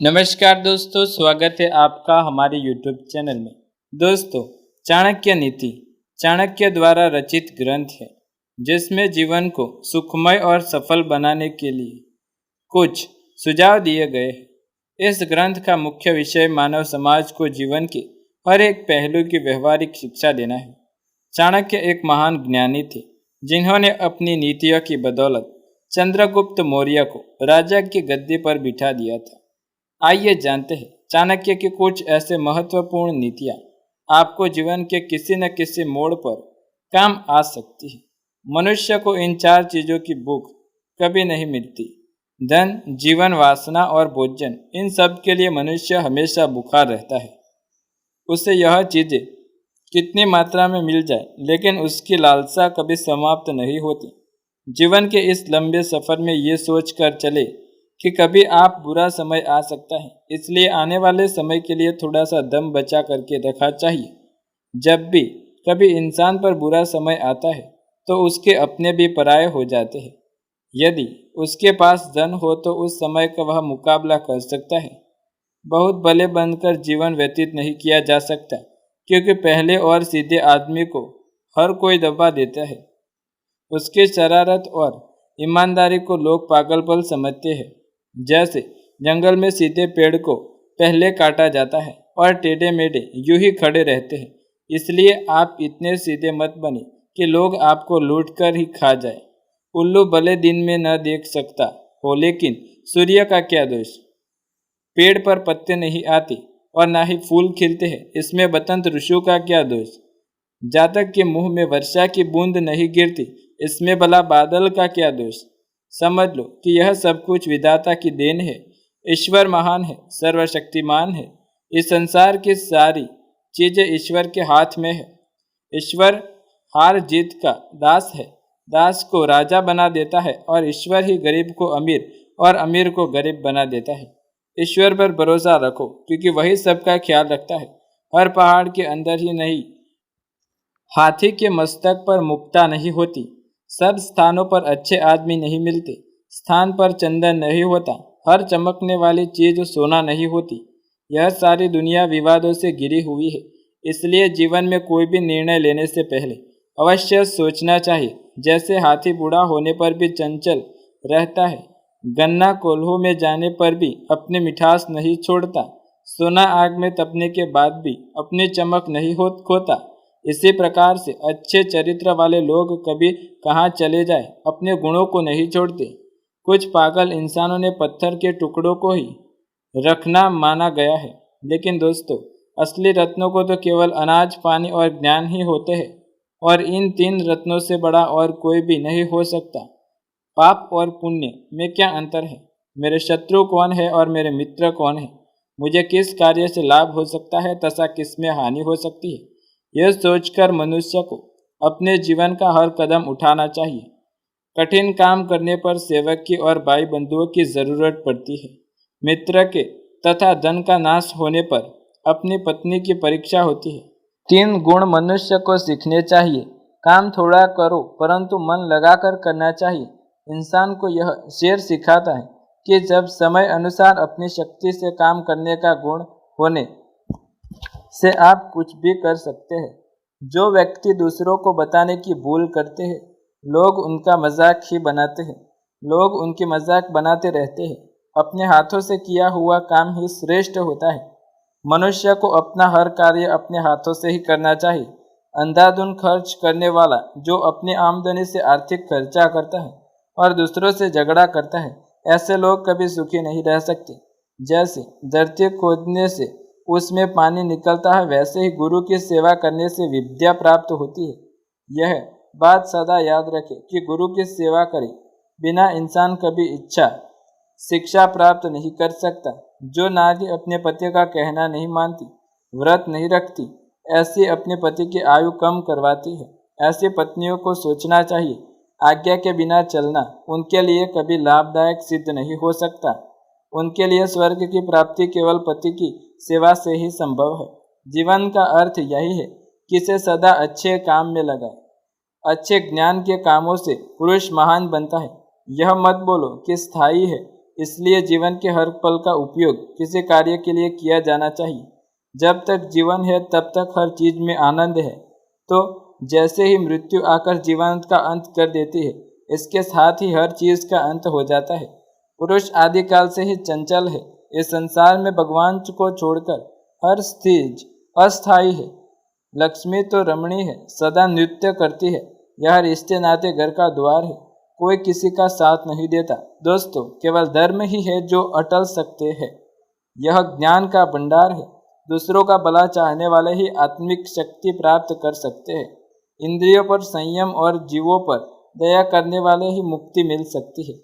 नमस्कार दोस्तों, स्वागत है आपका हमारे YouTube चैनल में। दोस्तों, चाणक्य नीति चाणक्य द्वारा रचित ग्रंथ है जिसमें जीवन को सुखमय और सफल बनाने के लिए कुछ सुझाव दिए गए हैं। इस ग्रंथ का मुख्य विषय मानव समाज को जीवन के हर एक पहलू की व्यवहारिक शिक्षा देना है। चाणक्य एक महान ज्ञानी थे जिन्होंने अपनी नीतियों की बदौलत चंद्रगुप्त मौर्य को राजा की गद्दी पर बिठा दिया था। आइए जानते हैं चाणक्य की कुछ ऐसे महत्वपूर्ण नीतियाँ आपको जीवन के किसी न किसी मोड़ पर काम आ सकती है। मनुष्य को इन 4 चीज़ों की भूख कभी नहीं मिलती। धन, जीवन, वासना और भोजन, इन सब के लिए मनुष्य हमेशा भूखा रहता है। उसे यह चीज़ें कितनी मात्रा में मिल जाए लेकिन उसकी लालसा कभी समाप्त नहीं होती। जीवन के इस लंबे सफ़र में ये सोच कर चले कि कभी आप बुरा समय आ सकता है, इसलिए आने वाले समय के लिए थोड़ा सा दम बचा करके रखा चाहिए। जब भी कभी इंसान पर बुरा समय आता है तो उसके अपने भी पराये हो जाते हैं। यदि उसके पास धन हो तो उस समय का वह मुकाबला कर सकता है। बहुत भले बनकर जीवन व्यतीत नहीं किया जा सकता क्योंकि पहले और सीधे आदमी को हर कोई दबा देता है। उसकी शरारत और ईमानदारी को लोग पागलपन समझते हैं। जैसे जंगल में सीधे पेड़ को पहले काटा जाता है और टेढ़े मेढ़े यूं ही खड़े रहते हैं। इसलिए आप इतने सीधे मत बने कि लोग आपको लूट कर ही खा जाए। उल्लू भले दिन में न देख सकता हो लेकिन सूर्य का क्या दोष। पेड़ पर पत्ते नहीं आते और ना ही फूल खिलते हैं, इसमें बसंत ऋतु का क्या दोष। जातक के मुंह में वर्षा की बूंद नहीं गिरती, इसमें भला बादल का क्या दोष। समझ लो कि यह सब कुछ विधाता की देन है। ईश्वर महान है, सर्वशक्तिमान है। इस संसार की सारी चीजें ईश्वर के हाथ में है। ईश्वर हार जीत का दास है। दास को राजा बना देता है और ईश्वर ही गरीब को अमीर और अमीर को गरीब बना देता है। ईश्वर पर भरोसा रखो क्योंकि वही सबका ख्याल रखता है। हर पहाड़ के अंदर ही नहीं, हाथी के मस्तक पर मुक्ता नहीं होती। सब स्थानों पर अच्छे आदमी नहीं मिलते। स्थान पर चंदन नहीं होता। हर चमकने वाली चीज सोना नहीं होती। यह सारी दुनिया विवादों से घिरी हुई है। इसलिए जीवन में कोई भी निर्णय लेने से पहले अवश्य सोचना चाहिए। जैसे हाथी बूढ़ा होने पर भी चंचल रहता है, गन्ना कोल्हू में जाने पर भी अपनी मिठास नहीं छोड़ता, सोना आग में तपने के बाद भी अपनी चमक नहीं खोता। इसी प्रकार से अच्छे चरित्र वाले लोग कभी कहाँ चले जाए अपने गुणों को नहीं छोड़ते। कुछ पागल इंसानों ने पत्थर के टुकड़ों को ही रखना माना गया है, लेकिन दोस्तों असली रत्नों को तो केवल अनाज, पानी और ज्ञान ही होते हैं और इन 3 रत्नों से बड़ा और कोई भी नहीं हो सकता। पाप और पुण्य में क्या अंतर है? मेरे शत्रु कौन है और मेरे मित्र कौन है? मुझे किस कार्य से लाभ हो सकता है तथा किसमें हानि हो सकती है? यह सोचकर मनुष्य को अपने जीवन का हर कदम उठाना चाहिए। कठिन काम करने पर सेवक की और भाई बंधुओं की जरूरत पड़ती है। मित्र के तथा धन का नाश होने पर अपनी पत्नी की परीक्षा होती है। 3 गुण मनुष्य को सीखने चाहिए। काम थोड़ा करो परंतु मन लगाकर करना चाहिए। इंसान को यह शेर सिखाता है कि जब समय अनुसार अपनी शक्ति से काम करने का गुण होने से आप कुछ भी कर सकते हैं। जो व्यक्ति दूसरों को बताने की भूल करते हैं, लोग उनका मजाक ही बनाते हैं। लोग उनकी मजाक बनाते रहते हैं। अपने हाथों से किया हुआ काम ही श्रेष्ठ होता है। मनुष्य को अपना हर कार्य अपने हाथों से ही करना चाहिए। अंधाधुंध खर्च करने वाला जो अपनी आमदनी से आर्थिक खर्चा करता है और दूसरों से झगड़ा करता है, ऐसे लोग कभी सुखी नहीं रह सकते। जैसे धरती खोदने से उसमें पानी निकलता है, वैसे ही गुरु की सेवा करने से विद्या प्राप्त होती है। यह बात सदा याद रखें कि गुरु की सेवा करे बिना इंसान कभी इच्छा शिक्षा प्राप्त नहीं कर सकता। जो नारी अपने पति का कहना नहीं मानती, व्रत नहीं रखती, ऐसी अपने पति की आयु कम करवाती है। ऐसी पत्नियों को सोचना चाहिए, आज्ञा के बिना चलना उनके लिए कभी लाभदायक सिद्ध नहीं हो सकता। उनके लिए स्वर्ग की प्राप्ति केवल पति की सेवा से ही संभव है। जीवन का अर्थ यही है कि इसे सदा अच्छे काम में लगाए। अच्छे ज्ञान के कामों से पुरुष महान बनता है। यह मत बोलो कि स्थायी है, इसलिए जीवन के हर पल का उपयोग किसी कार्य के लिए किया जाना चाहिए। जब तक जीवन है तब तक हर चीज में आनंद है, तो जैसे ही मृत्यु आकर जीवन का अंत कर देती है, इसके साथ ही हर चीज का अंत हो जाता है। पुरुष आदिकाल से ही चंचल है। इस संसार में भगवान को छोड़कर हर चीज अस्थायी है। लक्ष्मी तो रमणी है, सदा नृत्य करती है। यह रिश्ते नाते घर का द्वार है, कोई किसी का साथ नहीं देता। दोस्तों, केवल धर्म ही है जो अटल सकते हैं। यह ज्ञान का भंडार है। दूसरों का भला चाहने वाले ही आत्मिक शक्ति प्राप्त कर सकते हैं। इंद्रियों पर संयम और जीवों पर दया करने वाले ही मुक्ति मिल सकती है।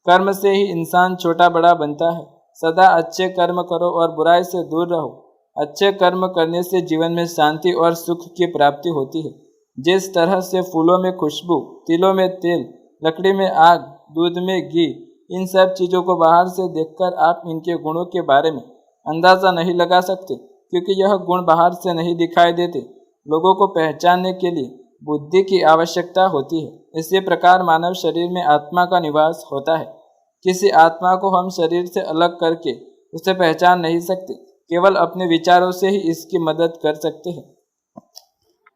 कर्म से ही इंसान छोटा बड़ा बनता है। सदा अच्छे कर्म करो और बुराई से दूर रहो। अच्छे कर्म करने से जीवन में शांति और सुख की प्राप्ति होती है। जिस तरह से फूलों में खुशबू, तिलों में तेल, लकड़ी में आग, दूध में घी, इन सब चीज़ों को बाहर से देखकर आप इनके गुणों के बारे में अंदाज़ा नहीं लगा सकते, क्योंकि यह गुण बाहर से नहीं दिखाई देते। लोगों को पहचानने के लिए बुद्धि की आवश्यकता होती है। इसी प्रकार मानव शरीर में आत्मा का निवास होता है। किसी आत्मा को हम शरीर से अलग करके उसे पहचान नहीं सकते, केवल अपने विचारों से ही इसकी मदद कर सकते हैं।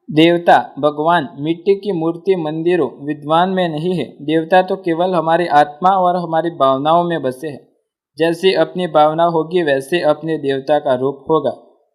देवता, भगवान मिट्टी की मूर्ति मंदिरों विद्वान में नहीं है। देवता तो केवल हमारी आत्मा और हमारी भावनाओं में बसे हैं। जैसी अपनी भावना होगी वैसे अपने देवता का रूप होगा।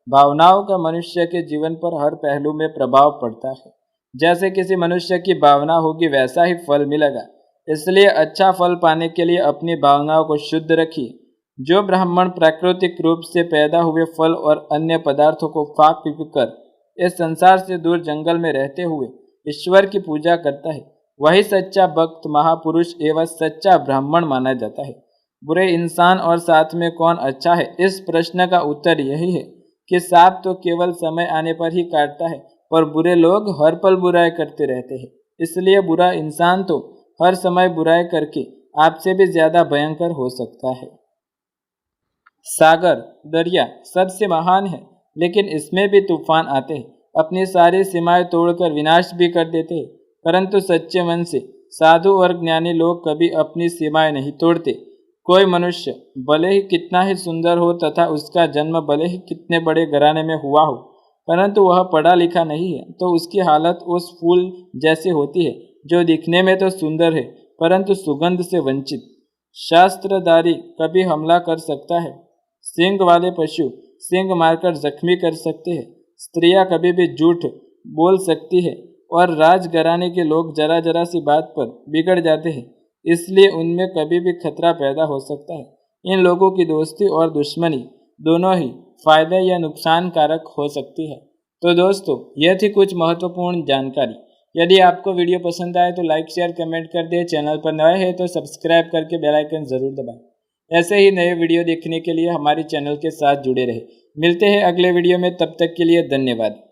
भावनाओं का मनुष्य के जीवन पर हर पहलू में प्रभाव पड़ता है। जैसे किसी मनुष्य की भावना होगी वैसा ही फल मिलेगा। इसलिए अच्छा फल पाने के लिए अपनी भावनाओं को शुद्ध रखिए। जो ब्राह्मण प्राकृतिक रूप से पैदा हुए फल और अन्य पदार्थों को फाक पीप कर इस संसार से दूर जंगल में रहते हुए ईश्वर की पूजा करता है, वही सच्चा भक्त, महापुरुष एवं सच्चा ब्राह्मण माना जाता है। बुरे इंसान और साथ में कौन अच्छा है, इस प्रश्न का उत्तर यही है कि सांप तो केवल समय आने पर ही काटता है, पर बुरे लोग हर पल बुराई करते रहते हैं। इसलिए बुरा इंसान तो हर समय बुराई करके आपसे भी ज्यादा भयंकर हो सकता है। सागर, दरिया सबसे महान है, लेकिन इसमें भी तूफान आते हैं, अपनी सारी सीमाएं तोड़कर विनाश भी कर देते हैं। परंतु सच्चे मन से साधु और ज्ञानी लोग कभी अपनी सीमाएं नहीं तोड़ते। कोई मनुष्य भले ही कितना ही सुंदर हो तथा उसका जन्म भले ही कितने बड़े घराने में हुआ हो, परंतु वह पढ़ा लिखा नहीं है, तो उसकी हालत उस फूल जैसी होती है जो दिखने में तो सुंदर है परंतु सुगंध से वंचित। शास्त्रधारी कभी हमला कर सकता है, सींग वाले पशु सींग मारकर जख्मी कर सकते हैं। स्त्रियां कभी भी झूठ बोल सकती है और राजघराने के लोग जरा जरा सी बात पर बिगड़ जाते हैं, इसलिए उनमें कभी भी खतरा पैदा हो सकता है। इन लोगों की दोस्ती और दुश्मनी दोनों ही फायदे या नुकसान कारक हो सकती है। तो दोस्तों, यह थी कुछ महत्वपूर्ण जानकारी। यदि आपको वीडियो पसंद आए तो लाइक, शेयर, कमेंट कर दिए। चैनल पर नए हैं तो सब्सक्राइब करके बेल आइकन जरूर दबाएं। ऐसे ही नए वीडियो देखने के लिए हमारे चैनल के साथ जुड़े रहे। मिलते हैं अगले वीडियो में, तब तक के लिए धन्यवाद।